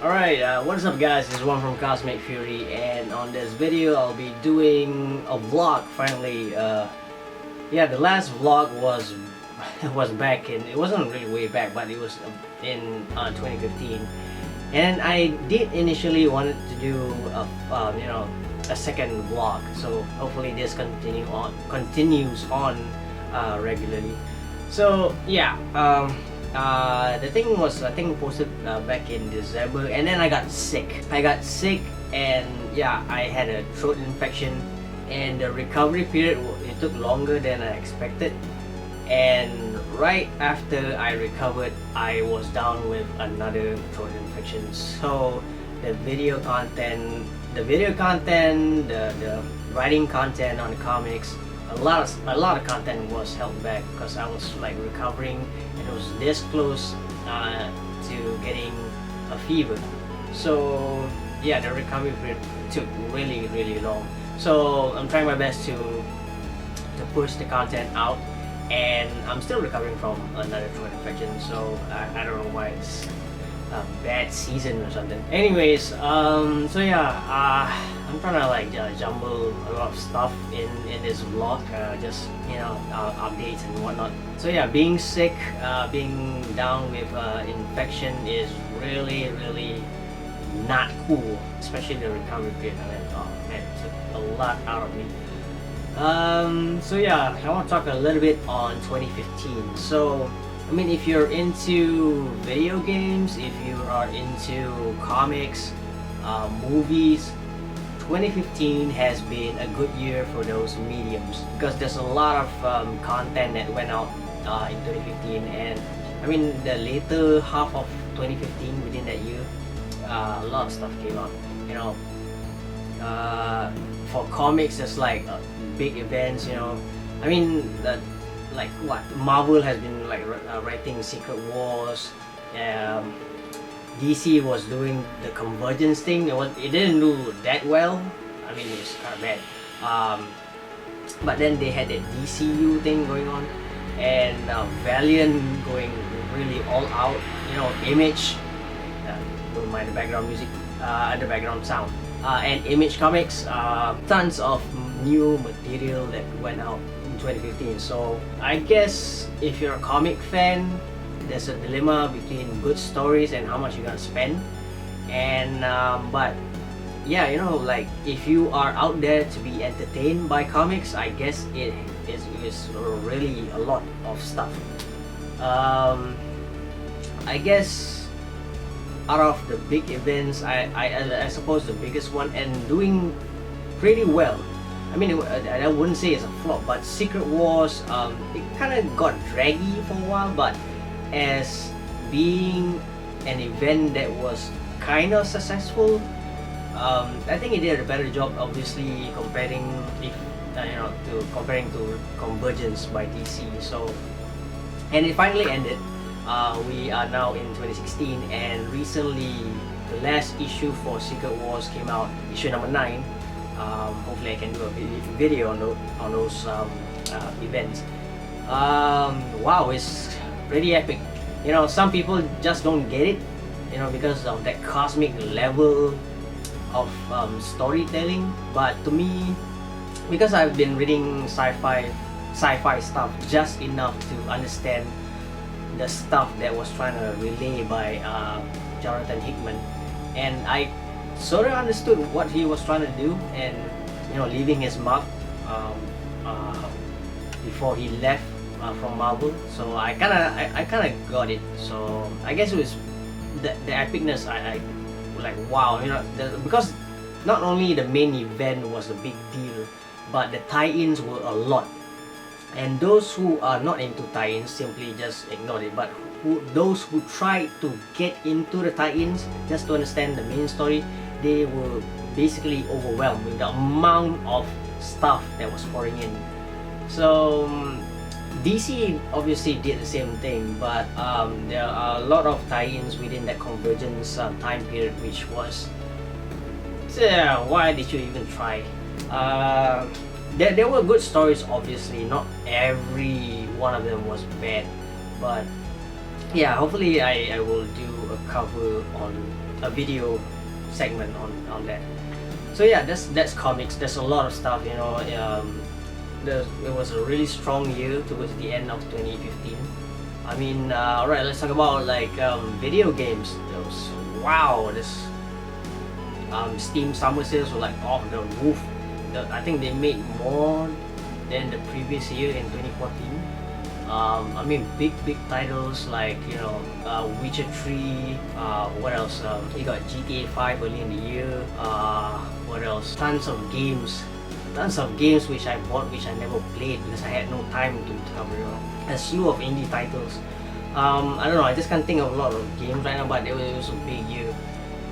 Alright, what's up guys, this is one from Cosmic Fury, and on this video I'll be doing a vlog finally. Yeah, the last vlog was was back in, it wasn't really way back, but it was in 2015. And I did initially wanted to do a second vlog, so hopefully this continues on regularly. So yeah, the thing was, I think posted back in December, and then I got sick. And yeah, I had a throat infection, and the recovery period, it took longer than I expected. And right after I recovered, I was down with another throat infection. So the video content, the writing content on the comics, a lot of content was held back because I was like recovering, and it was this close to getting a fever. So yeah, the recovery period took really long. So I'm trying my best to push the content out, and I'm still recovering from another throat infection. So I don't know why it's a bad season or something. Anyways, so yeah, I'm trying to like jumble a lot of stuff in this vlog, just updates and whatnot. So yeah, being sick, being down with infection is really not cool, especially the recovery period. I mean, oh man, it took a lot out of me. So yeah, I want to talk a little bit on 2015. So I mean, if you're into video games, if you are into comics, movies, 2015 has been a good year for those mediums, because there's a lot of content that went out in 2015. And I mean, the later half of 2015, within that year, a lot of stuff came out. For comics, there's like big events. I mean, like what Marvel has been like writing Secret Wars. DC was doing the Convergence thing. It didn't do that well. I mean, it's kind of bad. But then they had the DCU thing going on, and Valiant going really all out. Image. Don't mind the background music, the background sound. And Image Comics, tons of new material that went out in 2015. So I guess if you're a comic fan, there's a dilemma between good stories and how much you're gonna spend. And but yeah, like if you are out there to be entertained by comics, I guess it is really a lot of stuff. I guess out of the big events, I suppose the biggest one and doing pretty well. I mean, I wouldn't say it's a flop, but Secret Wars, it kind of got draggy for a while, but as being an event that was kind of successful, I think it did a better job, obviously, comparing to Convergence by DC. So, and it finally ended. We are now in 2016, and recently the last issue for Secret Wars came out, issue number 9. Hopefully I can do a video on those events. Wow, it's pretty epic. Some people just don't get it, because of that cosmic level of storytelling. But to me, because I've been reading sci-fi stuff just enough to understand the stuff that was trying to relay by Jonathan Hickman, and I sort of understood what he was trying to do, and leaving his mark before he left from Marvel. So I kind of got it. So I guess it was the epicness. I like, wow, because not only the main event was a big deal, but the tie-ins were a lot. And those who are not into tie-ins simply just ignored it. But those who tried to get into the tie-ins just to understand the main story, they were basically overwhelmed with the amount of stuff that was pouring in. So DC obviously did the same thing, but there are a lot of tie-ins within that Convergence time period, which was, why did you even try? There were good stories, obviously. Not every one of them was bad, but yeah, hopefully I will do a cover on a video segment on that. So yeah, that's comics. There's a lot of stuff, you know. It was a really strong year towards the end of 2015. I mean, alright, let's talk about like video games. Wow, this Steam summer sales were like off the roof. I think they made more than the previous year in 2014. I mean, big titles like, you know, Witcher 3. What else? You got GTA 5 early in the year. What else? Tons of games which I bought which I never played because I had no time to cover. You know, a slew of indie titles. I don't know. I just can't think of a lot of games right now, but it was a big year.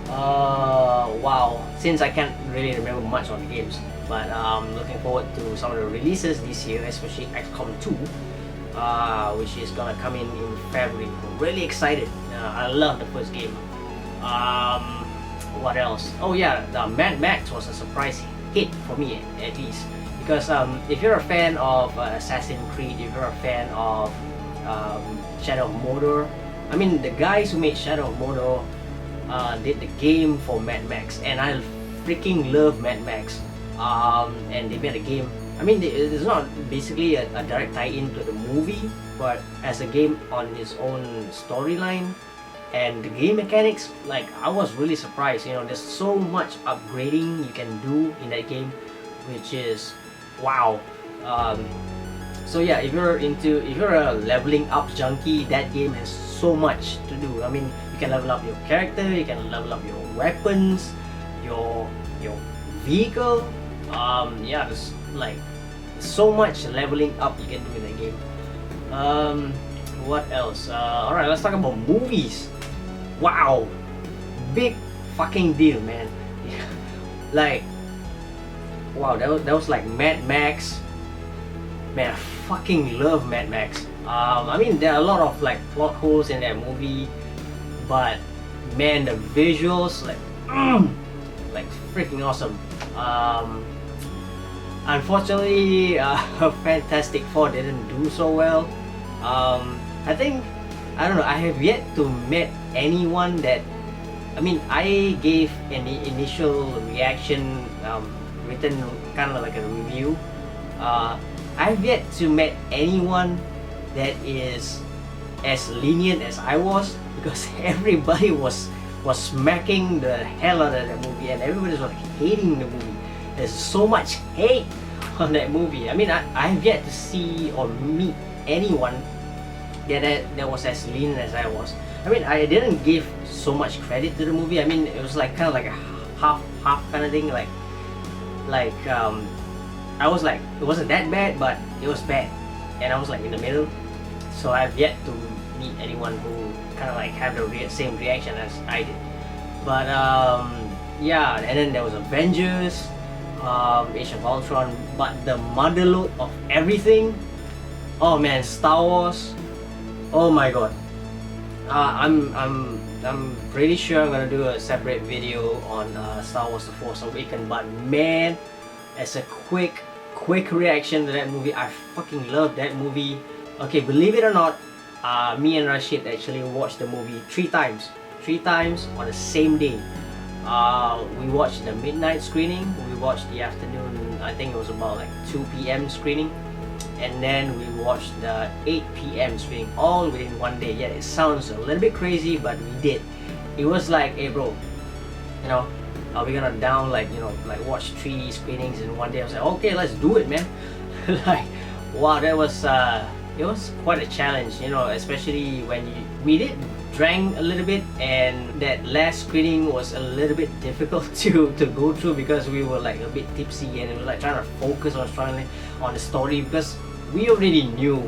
Wow. Since I can't really remember much on the games, but looking forward to some of the releases this year, especially XCOM 2. Which is gonna come in February. I'm really excited. I love the first game. What else? Oh yeah, the Mad Max was a surprise hit for me, at least, because if you're a fan of Assassin's Creed, if you're a fan of Shadow of Mordor, I mean, the guys who made Shadow of Mordor did the game for Mad Max, and I freaking love Mad Max. And they made a game. I mean, it's not basically a direct tie-in to the movie, but as a game on its own storyline, and the game mechanics, like, I was really surprised. You know, there's so much upgrading you can do in that game, which is wow. So yeah, if you're a leveling up junkie, that game has so much to do. I mean, you can level up your character, you can level up your weapons, your vehicle. Yeah, there's like so much leveling up you can do in the game. What else? Alright, let's talk about movies. Wow, big fucking deal, man. Like, wow, that was like Mad Max. Man, I fucking love Mad Max. I mean, there are a lot of like plot holes in that movie, but man, the visuals, like freaking awesome. Unfortunately, Fantastic Four didn't do so well. I think, I don't know, I have yet to meet anyone that, I mean, I gave an initial reaction, written kind of like a review. I've yet to meet anyone that is as lenient as I was, because everybody was smacking the hell out of that movie, and everybody was like hating the movie. There's so much hate on that movie. I mean, I have yet to see or meet anyone that was as lenient as I was. I mean, I didn't give so much credit to the movie. I mean, it was like kind of like a half kind of thing. Like I was like, it wasn't that bad, but it was bad, and I was like in the middle. So I've yet to meet anyone who kind of like have the same reaction as I did. But yeah, and then there was Avengers, Age of Ultron, but the motherload of everything. Oh man, Star Wars. Oh my god. I'm pretty sure I'm gonna do a separate video on Star Wars: The Force Awakens. But man, as a quick reaction to that movie, I fucking love that movie. Okay, believe it or not, me and Rashid actually watched the movie three times on the same day. We watched the midnight screening, we watched the afternoon, I think it was about like 2 p.m. screening, and then we watched the 8 p.m. screening, all within one day. Yeah, it sounds a little bit crazy, but we did. It was like, hey bro, you know, are we gonna like watch 3 screenings in one day? I was like, okay, let's do it, man. Like, wow, that was it was quite a challenge, you know, especially when we did drank a little bit, and that last screening was a little bit difficult to go through because we were like a bit tipsy, and we were like trying to focus on the story, because we already knew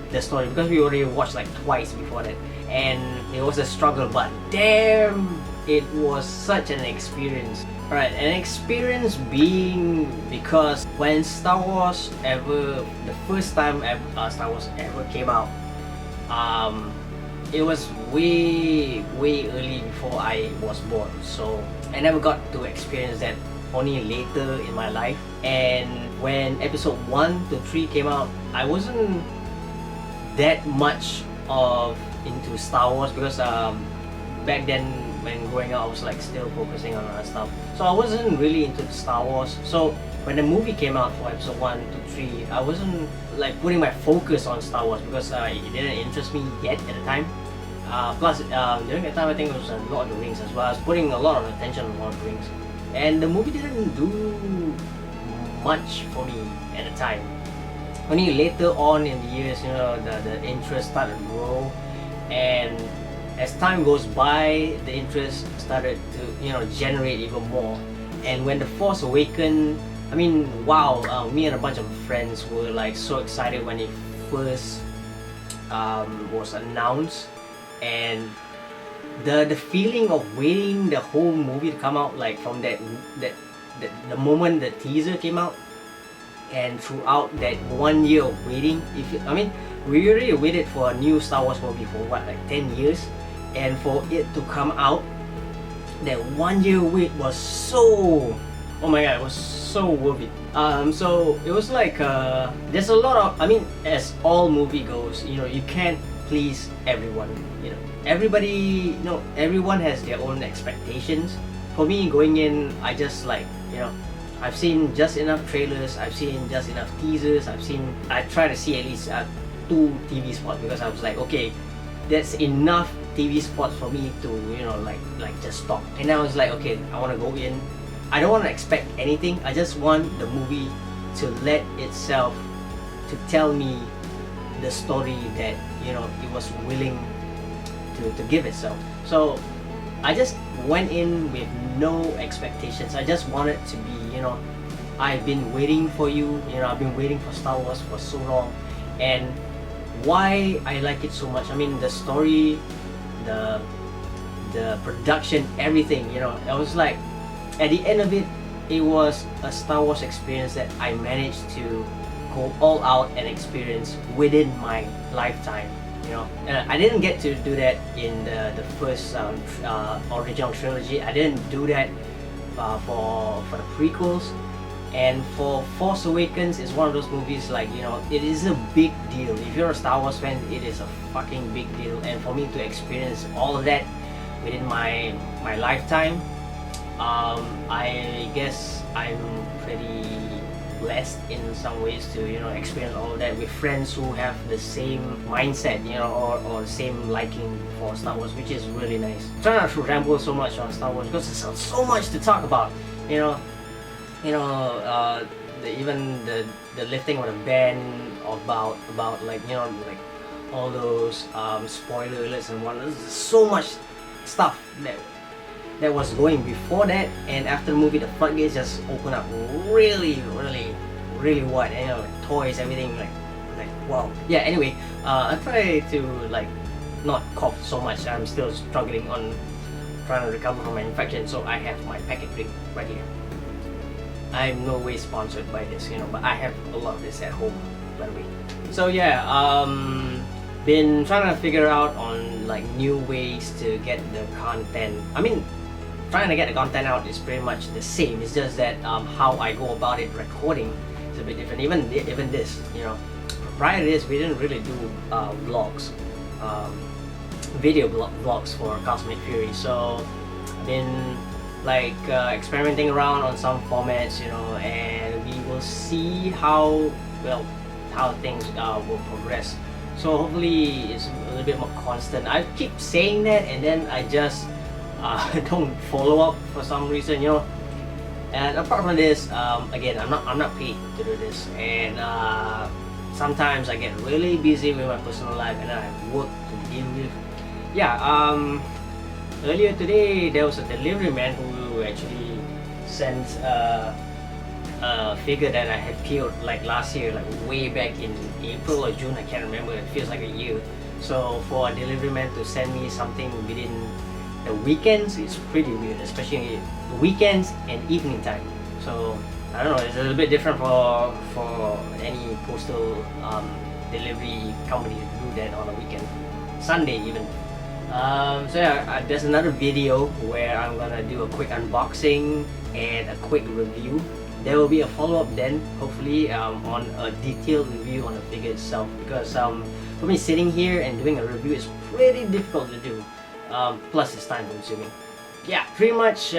the story, because we already watched like twice before that, and it was a struggle, but damn, it was such an experience. Alright, an experience being because when Star Wars the first time Star Wars ever came out, it was way early before I was born, so I never got to experience that, only later in my life. And when episode 1 to 3 came out, I wasn't that much into Star Wars, because back then when growing up I was like still focusing on other stuff, so I wasn't really into the Star Wars. So when the movie came out for episode 1 to 3, I wasn't like putting my focus on Star Wars because it didn't interest me yet at the time. Plus during that time I think it was Lord of the Rings as well. I was putting a lot of attention on Lord of the Rings, and the movie didn't do much for me at the time. Only later on in the years, the interest started to grow, and as time goes by, the interest started to generate even more. And when The Force Awakens, I mean, wow, me and a bunch of friends were like so excited when it first was announced, and the feeling of waiting the whole movie to come out, like from the moment the teaser came out, and throughout that 1 year of waiting. We already waited for a new Star Wars movie for what, like 10 years, and for it to come out, that 1 year wait was so, oh my god, it was so worth it. So it was like there's a lot of, as all movie goes, you can't please everyone. Everybody, everyone has their own expectations. For me, going in, I just like, I've seen just enough trailers, I've seen just enough teasers, I try to see at least 2 TV spots, because I was like, okay, that's enough TV spots for me to, like just stop. And I was like, okay, I want to go in. I don't want to expect anything. I just want the movie to let itself, to tell me the story that, it was willing to give itself. So I just went in with no expectations. I just wanted to be, I've been waiting for you, I've been waiting for Star Wars for so long. And why I like it so much, the story, the production, everything, I was like, at the end of it, it was a Star Wars experience that I managed to go all out and experience within my lifetime. I didn't get to do that in the first original trilogy. I didn't do that for the prequels. And for Force Awakens, it's one of those movies like, it is a big deal. If you're a Star Wars fan, it is a fucking big deal. And for me to experience all of that within my lifetime, I guess I'm pretty blessed in some ways to experience all of that with friends who have the same mindset, or the same liking for Star Wars, which is really nice. Try not to ramble so much on Star Wars because there's so much to talk about. Even the lifting of the ban about like like all those spoiler alerts and whatnot. There's so much stuff that was going before that, and after the movie, the floodgates just open up really wide. And like toys, everything, like wow. Yeah. Anyway, I try to like not cough so much. I'm still struggling on trying to recover from my infection, so I have my packet drink right here. I'm no way sponsored by this, but I have a lot of this at home, by the way. So yeah, been trying to figure out on like new ways to get the content. Trying to get the content out is pretty much the same. It's just that how I go about it recording is a bit different. Even this, prior to this, we didn't really do vlogs, video vlogs for Cosmic Fury. So I've been like experimenting around on some formats, and we will see how things will progress. So hopefully it's a little bit more constant. I keep saying that, and then I just don't follow up for some reason, And apart from this, again, I'm not paid to do this, and sometimes I get really busy with my personal life, and then I have work to deal with. Yeah. Earlier today, there was a delivery man who actually sent a figure that I had killed like last year, like way back in April or June, I can't remember. It feels like a year. So for a delivery man to send me something within the weekends, it's pretty weird, especially weekends and evening time. So I don't know, it's a little bit different for any postal delivery company to do that on a weekend, Sunday even. So yeah, there's another video where I'm gonna do a quick unboxing and a quick review. There will be a follow-up then, hopefully, on a detailed review on the figure itself, because for me, sitting here and doing a review is pretty difficult to do. Plus it's time consuming. yeah, pretty much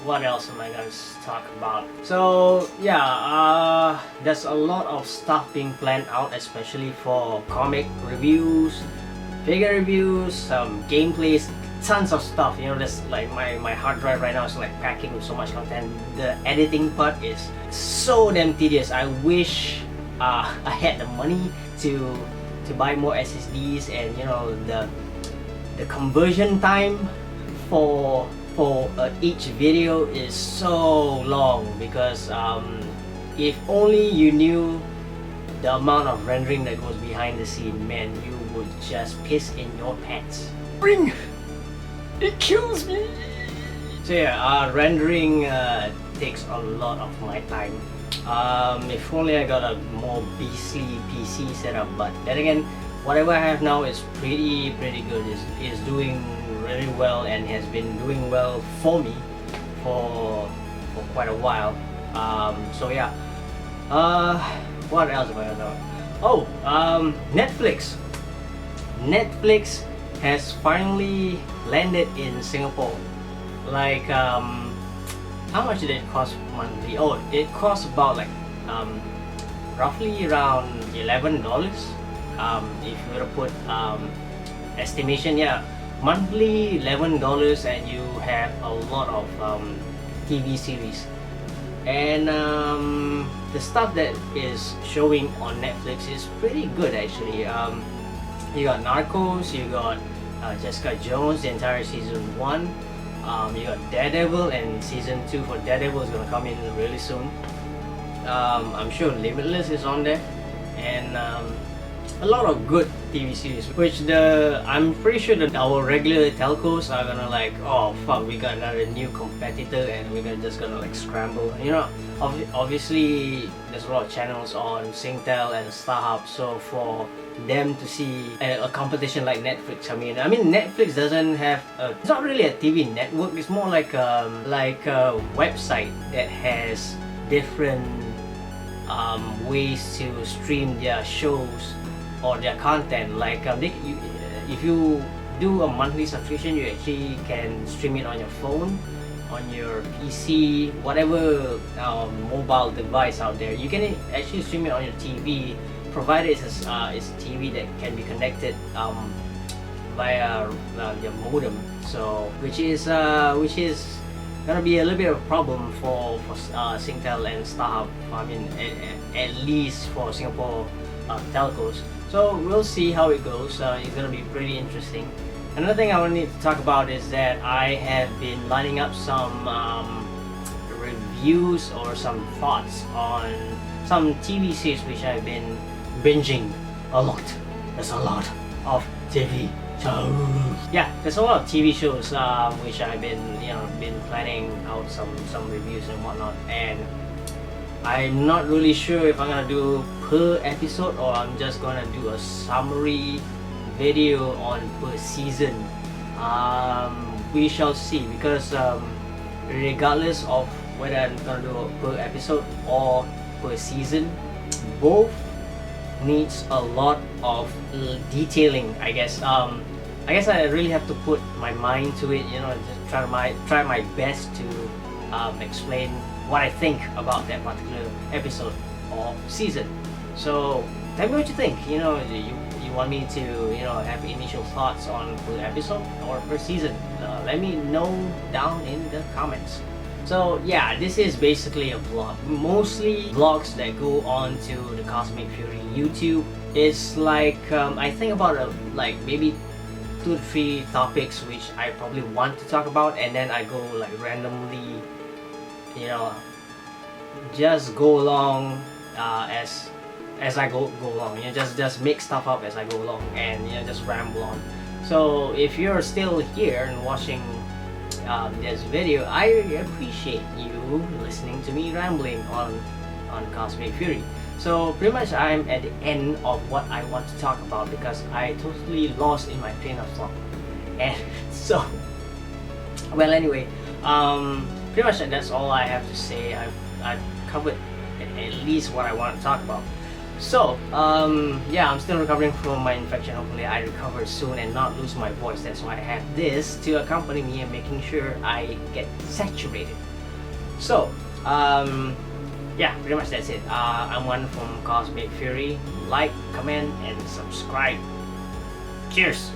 what else am I gonna talk about? So yeah, there's a lot of stuff being planned out, especially for comic reviews, figure reviews, some gameplays, tons of stuff. You know, that's like my hard drive right now is like packing with so much content. The editing part is so damn tedious. I wish I had the money to buy more SSDs, and you know, the conversion time for each video is so long, because if only you knew the amount of rendering that goes behind the scene, man, you would just piss in your pants. It kills me. So yeah, rendering takes a lot of my time. If only I got a more beastly PC setup, but then again, whatever I have now is pretty good. Is doing really well, and has been doing well for me for quite a while. So yeah. What else am I gonna know? Oh, Netflix. Netflix has finally landed in Singapore. Like, how much did it cost monthly? Oh, it costs about like roughly around $11. If you were to put estimation, yeah, monthly $11, and you have a lot of TV series. And the stuff that is showing on Netflix is pretty good actually. You got Narcos, you got Jessica Jones, the entire season 1. You got Daredevil, and season 2 for Daredevil is gonna come in really soon. I'm sure Limitless is on there, and a lot of good TV series, which I'm pretty sure that our regular telcos are gonna like, oh fuck, we got another new competitor, and we're just gonna like scramble. You know, obviously there's a lot of channels on Singtel and StarHub, so for them to see a competition like Netflix, I mean Netflix doesn't have it's not really a TV network. It's more like a website that has different ways to stream their shows or their content. Like if you do a monthly subscription, you actually can stream it on your phone, on your PC, whatever mobile device out there. You can actually stream it on your TV, provided it's a TV that can be connected via your modem. So which is gonna be a little bit of a problem for Singtel and StarHub. I mean, at least for Singapore telcos. So we'll see how it goes. It's gonna be pretty interesting. Another thing I want to talk about is that I have been lining up some reviews or some thoughts on some TV series which I've been binging a lot. There's a lot of TV shows. Yeah, there's a lot of TV shows which I've been planning out some reviews and whatnot, and I'm not really sure if I'm gonna do per episode or I'm just gonna do a summary video on per season. We shall see, because regardless of whether I'm gonna do per episode or per season, both needs a lot of detailing, I guess. I guess I really have to put my mind to it, you know, just try my best to explain what I think about that particular episode or season. So tell me what you think. You know, you want me to have initial thoughts on per episode or per season? Let me know down in the comments. So yeah, this is basically a vlog, mostly vlogs that go on to the Cosmic Fury YouTube. It's like I think about like maybe 2 to 3 topics which I probably want to talk about, and then I go like randomly, you know, just go along as I go along. You know, just make stuff up as I go along, and just ramble on. So if you're still here and watching this video, I appreciate you listening to me rambling on Cosmic Fury. So pretty much I'm at the end of what I want to talk about, because I totally lost in my train of thought. And so, well, anyway, pretty much that's all I have to say. I've covered at least what I want to talk about. So yeah, I'm still recovering from my infection. Hopefully I recover soon and not lose my voice. That's why I have this to accompany me and making sure I get saturated. So yeah, pretty much that's it. I'm one from Cosmic Fury. Like, comment, and subscribe. Cheers.